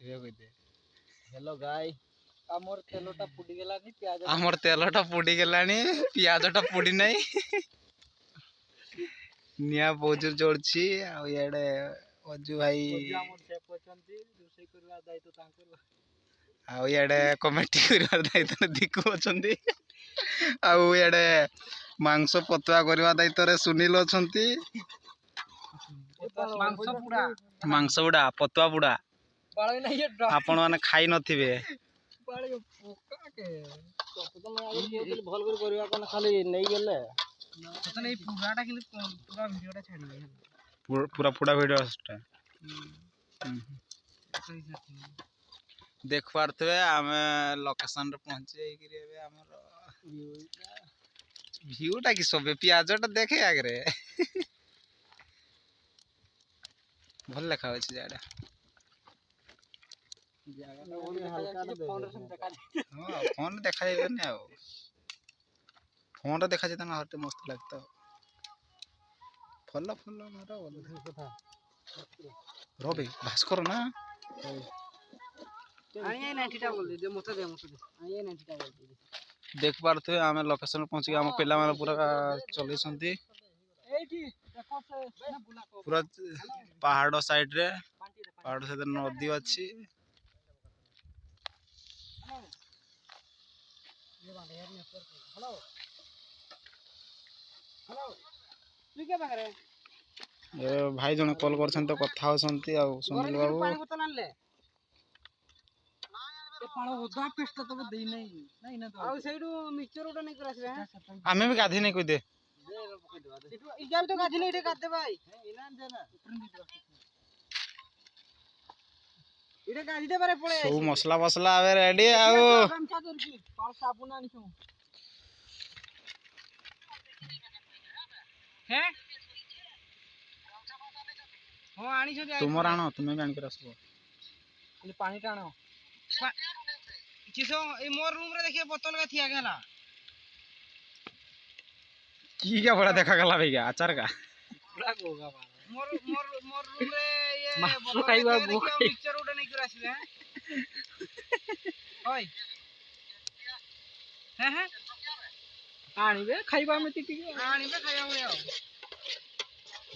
Hello गाय आमर तेलटा पुडी गेलानी प्याज आमर तेलटा पुडी गेलानी प्याजटा पुडी नहीं निया बोजूर जोड़छि आ याडे अजू भाई आमर शेफ अछंती रोसई करवा दायित्व तांकर आ याडे कमेटी करवा दायित्व दिकु अछंती आ याडे मांस पतवा करवा दायित्व रे सुनील अछंती मांस बुड़ा पतवा बुड़ा आपण माने खाई नथिबे भल कर करवा कोन खाली नै गेले तो नै पूराटा कि पूरा वीडियोटा छाड़ी पूरा पूरा वीडियो आस्टा देख पारथबे आमे लोकेशन रे पहुंचे कि रे हमर व्यूटा कि सबे प्याजटा देखे आगरे भल लेखा अछि जाडा फोन देखा जाइबे आ फोन रे देखा जेतना हटे मस्त लागता फल फल मारा बोल कथा रबे भास्कर ना आइए 90टा बोल दे मते दे आइए 90टा बोल दे देख पारथबे आमे लोकेशन पहुंची हम पिला माने पूरा चलै संती एठी देखो से ना बुला को पूरा पहाड़ साइड रे पहाड़ से नदी अछि हेलो हेलो तू के बाहर ए भाई जने कॉल करछन तो कथा होसंती आ सुनिल बाबू पानी बोतल आनले ए पाणो ओदा पेस्ट तो देई नहीं ना तो आ सेडू मिक्सचर ओटा नहीं कर आसबे आमे भी गाधी नहीं कोइ दे इजाल तो गाधी नहीं काट दे भाई इनान दे ना इडे गाधी दे बारे पळे सब मसला मसला आवे रेडी आउ गमछा दर की पाल साबुन आनी छु हैं हो आनी छु तुमर आनो तुमे भी आन के रसबो खाली पानी टाणो किसो ए मोर रूम रे देखिए बोतल का थिया गेला की क्या बड़ा देखा गला भैया अचार का बड़ा गोगा मोर मोर मोर रूम रे ये बोतल खाइबा पिक्चर उडे नहीं कर आसीबे ओय हैं हैं आनीबे खाइबा में टिकी आनीबे खाइबा में आओ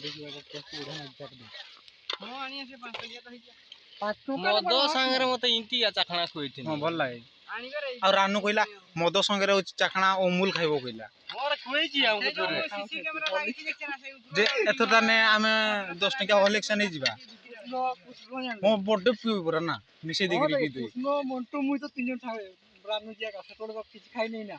देखिबा टेस्ट उडा ना जाक दे हो आनी आसे 5 टकिया तो हिजा मदो संगे मते इंटी चाखना खोइथिन हां भल लागे आनीबे रे आ रानू कइला मदो संगे रे चाखना अमूल खाइबो कइला और खोइजी हम तो सीसी कैमरा लागी छी देखना से जे एतटा ने आमे 10 टका हॉर्लिक्स नहीं जिबा मो बर्थडे पी पूरा ना मिसे दिगरी की दे नो मोंटू मुई तो तीन जन थावे रानू जिया का सेटोड बक किछ खाई नहीं ना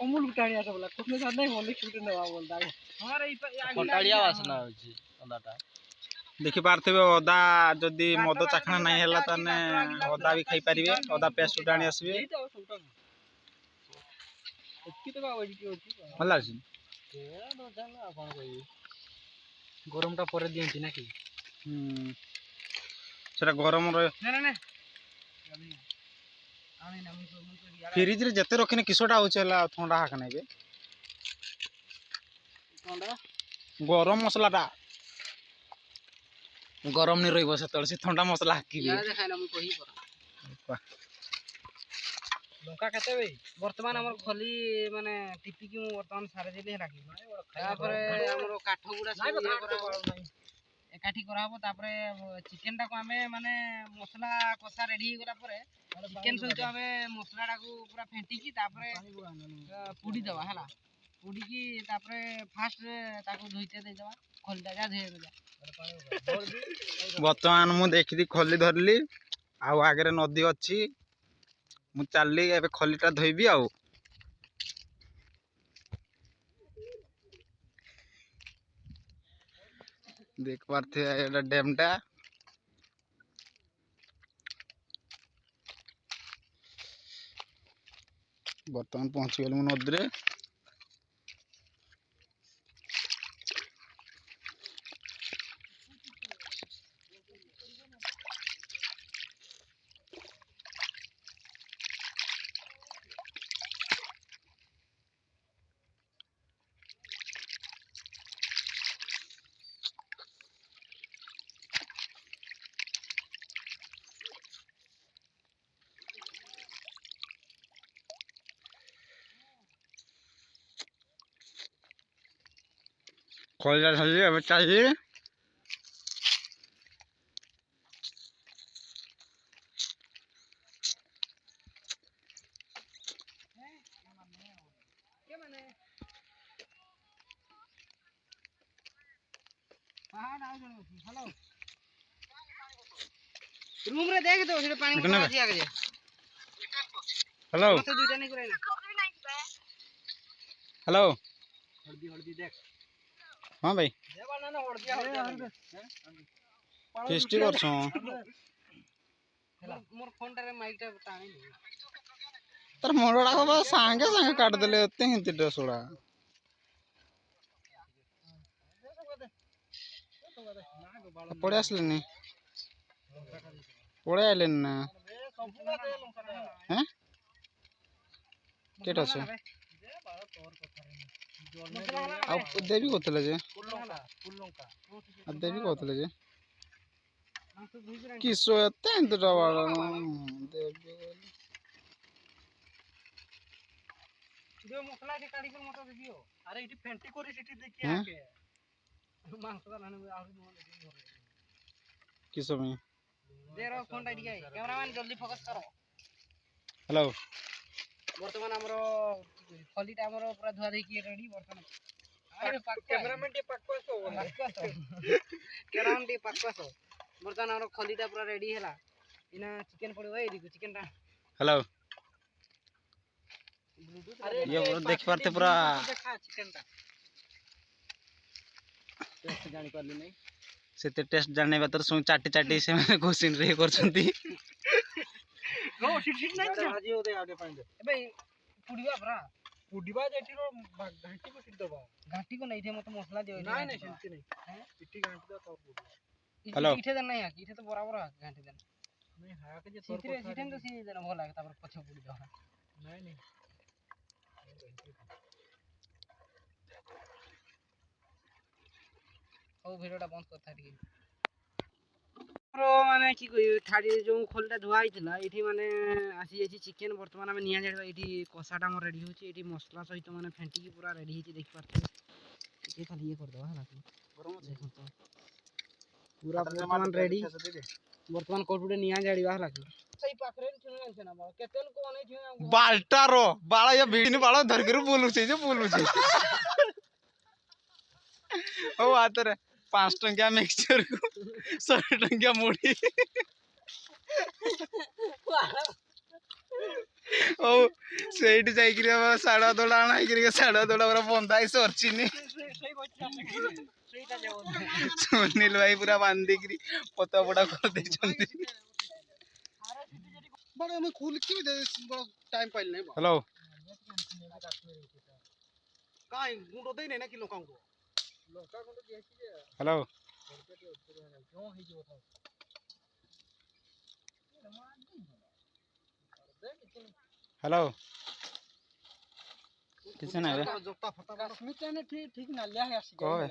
अमूल गुटाणी आसे बोला कुछ साथ नहीं हॉर्लिक्स गुटे नेवा बोलदा हां रे कोटाड़िया वासना होची ओदाटा देखि पारथबे ओदा जदी मदो चाखना नहीं हला तने ओदा भी खाई परिबे ओदा पेस्ट उडाणी आसबे एतकी तो बावडी की होची भला अछि ए न जाना आपण कहि गरमटा परे दियंती ना कि सेटा गरम रे ना ना ना आमी ना मुई फ्रिज रे जते रखिने किसोटा होचला ठंडा हाक नै बे ठंडा गरम मसलाटा गरम नहीं रहिबो से तळसी ठंडा मसला हाकी या देखाइना मुई कहि पर लंका केते बे वर्तमान हमर खली माने टिपी की वर्तमान सारे दिले राखी तापर हमर काठ गुडा सब ये करा एकाठी करा हबो तापर चिकन टा को हमें माने मसला कसा रेडी करा परे चिकन सहित हमें मसला टा को पूरा फेंटी की तापर पुडी देबा हला पुडी की तापर फास्ट ताको धोइते दे देबा खलटा जा धोइ देबा वर्तमान मु देखि खली धरली आ आगे नदी अछि मु चलली एबे खलीटा धोइबी आ देख पारथे एटा डैमटा वर्तमान पहुंची गेल मु नदी रे ଖୋଲିଲା ଖାଲି ଏବେ ଚାଲିଛି। हेलो रूम रे देख दो से पानी में आसी आगे हेलो मत दुइटा नहीं करे हेलो हल्दी देख हाँ भाई दे बना ना हल्दी फेस्टी करछो मोर फोन रे माइक टा टाणी तर मोड़ोड़ा को बस सांगे सांगे काट देले एते हिंती डसोड़ा पड़े आसलेनी पड़े आइलेन ना हैं केटा छे आ देवी कोतले जे आ देवी कोतले जे किसो एते हिंती डवाड़ा देवी दियो मसला के काडी पर मत दियो अरे इटी फेंटी कोरी सिटी देखि आके मांस का लाने में आउरी मोन देखि किसो में दे रो फोन टाइट गई कैमरामैन जल्दी फोकस करो हेलो वर्तमान हमरो फलीटा हमरो पूरा धुआ देखि रेडी वर्तमान अरे कैमरामैन टी पक्कसो कैमरामैन टी पक्कसो वर्तमान हमरो फलीटा पूरा रेडी हैला इना चिकन पड़ो ए दिको चिकन टा हेलो ये देख पारते पूरा देखा चिकन टा टेस्ट जानि करली नहीं सेते टेस्ट जानने बातर सु चाटी चाटी से मैंने क्वेश्चन रे करछंती नो सिट नहीं भाजी होते आगे पाइन दे ए भाई पुडीवा भरा पुडीवा जेटी रो घाटी को सिट दबा घाटी को नहीं थे मत मसाला दियो नहीं नहीं सेंती नहीं हैं इटी घाटी दो तो पुडीवा हेलो इठे देन नहीं है इठे तो बराबर है घाटी देन नहीं हां के जे तोर सिटन तो सी देन भल लागे तापर पछे पुडी दो नहीं नहीं ओ भिडियोटा बंद करता ठीक रो माने की कोई थाडी जो खोलटा धुआ आइतला एठी माने आसी जाची चिकन वर्तमान में निया जाडबा एठी कोसाटा मोर रेडी होची एठी मसला सहित माने फेंटी की पूरा रेडी हिची देख पारते ये खाली ये कर दो हला गरम देखो तो पूरा वर्तमान रेडी वर्तमान कोटुडे निया जाडबा हला सही पाखरे छुन ना बा केतन को नहीं थे बाल्टा रो बाळा या भिडीने बाळा धर के बोलू छे ओ आतरे 5 टंकिया मिक्सचर को 100 टंकिया मुड़ी ओ सेठी जाई कि साड़ा दोड़ा आना कि साड़ा दोड़ा पूरा बंदा ही सरचिनी सुनील भाई पूरा बांधी कि पता पड़ा कर दे छंती बड़े में खुल के बड़ा टाइम पाइल नहीं हेलो काई गुंडो दे नहीं ना किलो काउंटो लंका गुंडो देसी जे हेलो क्यों ही जो था हेलो किसे ना रे जोता फटा कश्मीर ने ठीक ठीक ना लिया है कहे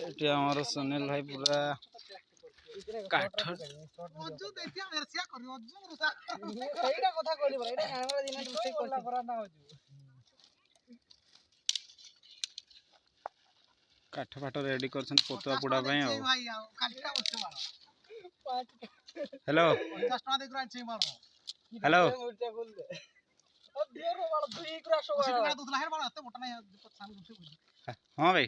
एटी हमर सुनील भाई पूरा काठ अजू देखिया मेरसिया करियो अजू रुसा एटा कथा कहली बरा एटा कानवा दिन रुसे करला बरा ना अजू काठ फाट रेडी करछन पोतवा पुडा पई आ भाई आ काठटा बच्चे मारो 5 हेलो 50 टका देख रहा छै मारो हेलो मुर्चा बोल दे अब देरो वाला 2 ग्रास हो गया दूसरा है वाला अते मोटा नहीं सान गुसे बुझी हां भाई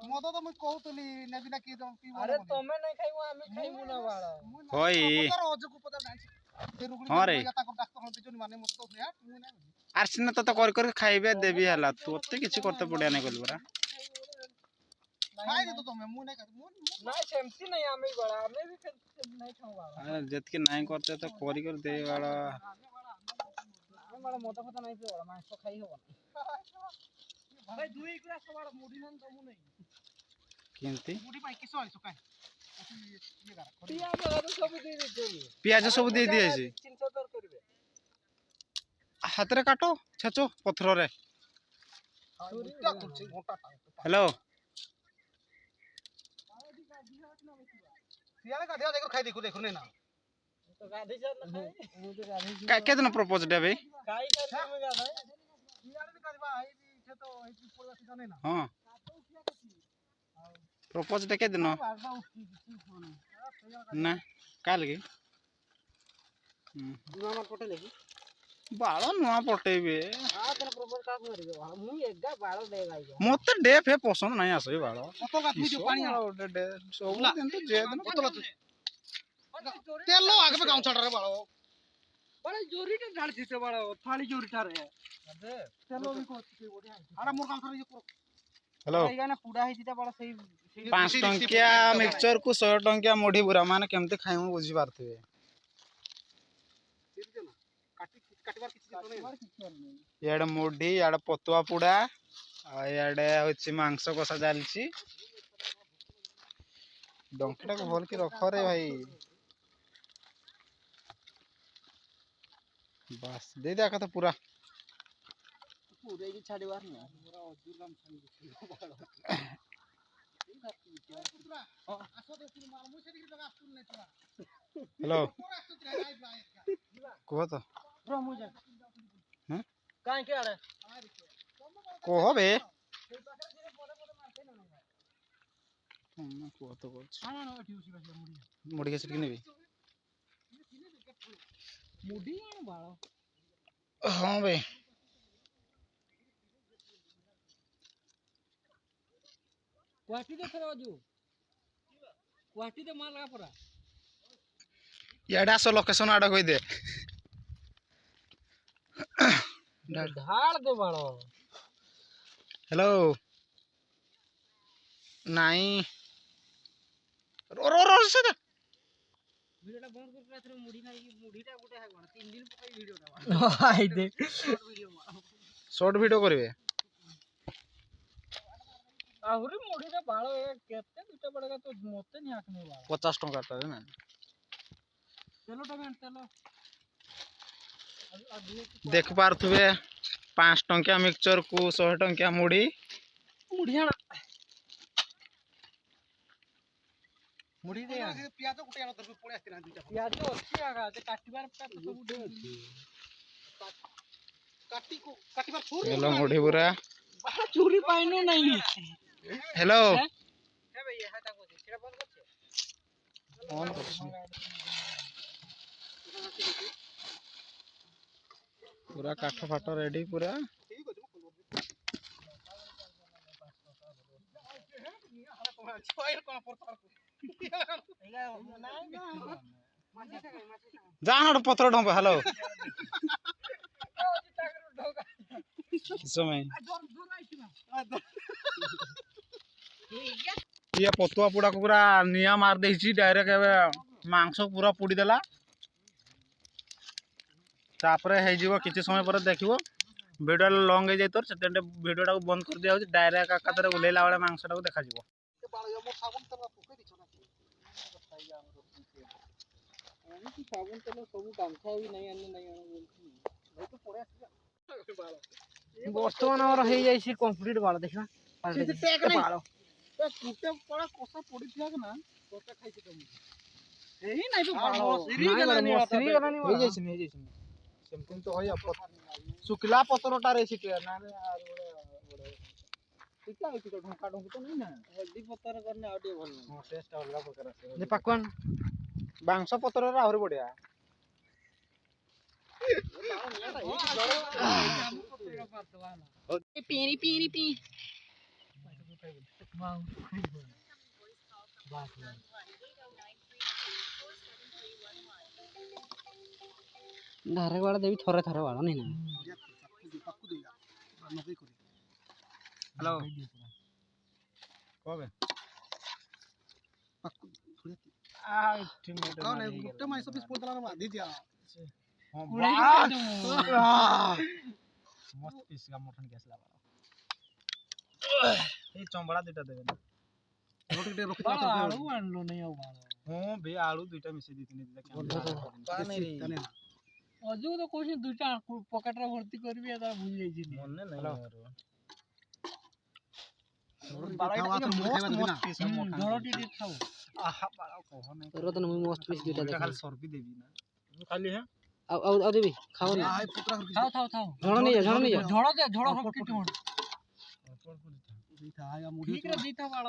मोदो तो मैं कहतली नेबिना की तो पी अरे तमे नहीं खाइबो हमें खाइबो ना वाला होई रोज को पता नहीं फिर रुगली हां रे जाता को डाक्टर होते जो माने मत तो यार तू ना आरसिन तो कर कर खाइबे देबी हला तू ओते किछि करते पड़िया नहीं कल बरा खाइ दे तो तमे मु नहीं नहीं सेमती नहीं हमें बड़ा हमें भी नहीं खाऊ वाला अरे जत के नहीं करते तो करी कर दे वाला हमारा मोटा पता नहीं पे वाला मांस तो खाई हो भाई 2 ग्लास वाला मुड़ी नन तो मु नहीं केनती मुड़ी पाई किसो आइसो काई ये करा पियाज सब दे दे पियाज सब दे दिए छी 370 करबे हाथ रे काटो छेचो पत्थर रे हेलो पियाज का दिया देखो खाई देखो देखो नहीं ना तो गाधी से ना खाई मु तो गाधी का के दिन प्रपोज डे भाई काई कर में गाधा पियाज भी करबा आई हाँ प्रपोज देखे दिन ना का लगे बाल नुआ पटेबे मत डे फे पसंद नहीं आसे बाल तेल लो आगे पे गांव चढ़ रहे बाड़ो बड़े जोरी टे ढाल थीते बाड़ो थाली जोरी ठारे तेल भी को आरा मोर काम करे ये हेलो एगाने पुडा हेतिता बड़ा सही 5 टंकिया मिक्सचर को 100 टंकिया मुढ़ी बुरा माने केमते खाइमु बुझी पारथिबे याडे मुढ़ी याडे पतुआ पुडा आ याडे होछि मांस कसा जालछि डंकीटा को भल की रख रे भाई बस दे दे का तो पूरा पूरे की छाड़ी बार ना पूरा अजूर काम हेलो कह तो हैं काहे के आरे कह बे कह तो मुड़ी के सिटकी नेबी मुडी बाळो हां बे क्वाटी दे थरा अजू क्वाटी दे माल लगा परा याडा सो लोकेशन आडा कोई दे ढाल दे बाळो हेलो नहीं रो रो रो से वीडियोटा बंद कर के थरे मुडी नाही मुडीटा गुटे है कोन 3 दिन पई वीडियोटा हाय दे शॉर्ट वीडियो करबे आहुरी मुडीटा बाळो केते दुटा बडगा तो मोते नि हाकने बाळो 50 टका ता ना चलो टमेन चलो देख पारथुबे 5 टंकिया मिक्सचर को 100 टंकिया मुड़ी मुडिया मुड़ी दे प्याज गुटे आलो दर पळे आस्ती ना दुटा प्याज अच्छी आगा ते काटिबार का तो सब दे काटीबार छोड़ हेलो मुड़ी बुरा बाहर चूरी पाइनो नहीं हेलो है भैया हाटा को सेटा बंद करछे ऑन करछी पूरा काठ फाट रेडी पूरा ठीक अछि छोइल कोन पर जान पत्र ढंब हेलो समय ये पतुआ पुड़ा को पूरा निया मार देछि डायरेक्ट मांस पूरा पुड़ी देला तापरे हे जीवो किछि समय पर देखिवो वीडियो लॉन्ग हे जाय तोर सेते वीडियोटा को बंद कर दिया डायरेक्ट एकादरे उलेला वाला मांसटा को देखा जीवो साबुन तेल सब गामछा भी नहीं आने नहीं आने बोलती तो पड़े बर्तमान और हे जाई सी कंप्लीट वाला देखना से टेक नहीं बालो तो टूटे पड़ा कोसा पड़ी थिया ना कोसा खाई से तुम एही नहीं तो बालो सीरी गलानी हो जाई छी सेमतिन तो होय सुकला पत्रटा रे छिटे ना टिका है तो ढोका ढोकी तो नहीं ना हल्दी पत्तर करने आडियो भल हां टेस्ट अलग प्रकार से ने पकवान बांस पत्र रा और बढ़िया पीरी पीरी पी धारे वाला देवी थोड़े थोड़े वाला नहीं ना हेलो कबे आ इठने कौन है गुट्टे में सब स्पोर्ट वाला आधी दिया मस्त पीस का मटन केस लगा ए चंबड़ा दुटा देबे ना रोटी दे रोटी आलू आनलो नहीं हो बालो हां बे आलू दुटा मिसे दी तीन का नहीं रे अजू तो कोशिश दुटा पॉकेट रे भर्ती करबी एदा भूल जाई छी मन नहीं मोर बाड़ा तो मस्त मस्त पीस का मटन झोड़ो टी खाओ आहा बाड़ा कहो नहीं रतन मुई मस्त पीस दुटा देखा खाली 100 रुपए देबी ना खाली है आ देबी खाओ ना हाय पुत्रा खाओ खाओ खाओ झोड़ो नहीं झोड़ो दे झोड़ो सब किट ଦେଇଥା ଆଜ୍ଞା ମୁଢି ଠିକ ରେ ଦେଇଥା ବାଳ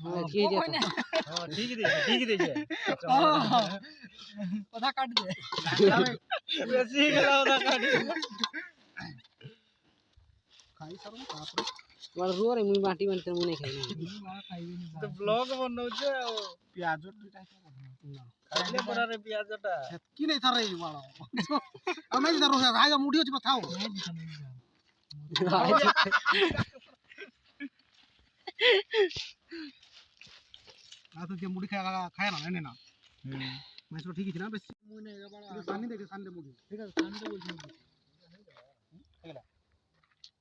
ହଁ ଠିକ ଅଛି ଅଧା କାଟି ଦେ ବେଶୀ ହେଇଗଲା ଅଧା କାଟି ଖାଇ ସାରୁ ତାପରେ ବାଳ ରୁଅ ରେ ମୁଇ ବାଟି ବାଟି ମୁଁ ନାଇଁ ଖାଇବି ତ ବ୍ଲଗ ବନଉଛେ ଆଉ ପିଆଜ ଦୁଇଟା ଖାଇଲେ ପରାରେ ପିଆଜ ଟା କି ନାଇଁ ଥାରେ ବାଳ ଆଉ ନାଇଁ ତାର ଆଜ୍ଞା ମୁଢି ଅଛି ଥାଉ आ तो जे मुड़ी खाया ना नहीं ना मैं इसको ठीक ही ना बस मुने बड़ा सानी दे सानी मुड़ी ठीक है सानी दे बोल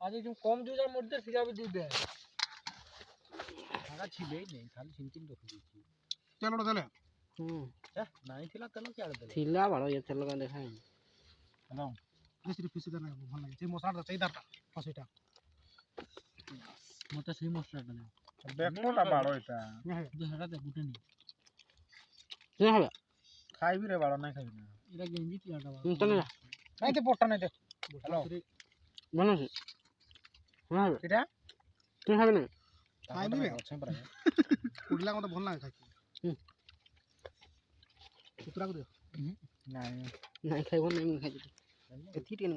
आज जो कम जो जा मुर्दे सिगा भी दी दे आगा छिले नहीं खाली छिनकिन रख दी चलो चले नहीं थिला तनो क्या दे थिला बाळ ये तेल का देखा हेलो मिस्त्री फिसी करना भल लगे जे मसाला चाहिदा फसीटा मते सही मसला डाले देखो ना बाड़ो इटा जो हटा दे गुटे नहीं ये हबे खाई भी रे बाड़ो नहीं खाई ना इरा गेंजी तियाटा बा तने नहीं ते पोटा नहीं दे हेलो बनो से हां इटा तू हबे ना खाई भी अच्छे पर कुडला मते भल लगे खाई कुतरा को दे नहीं नहीं खाइबो नहीं खाइ एथि टेन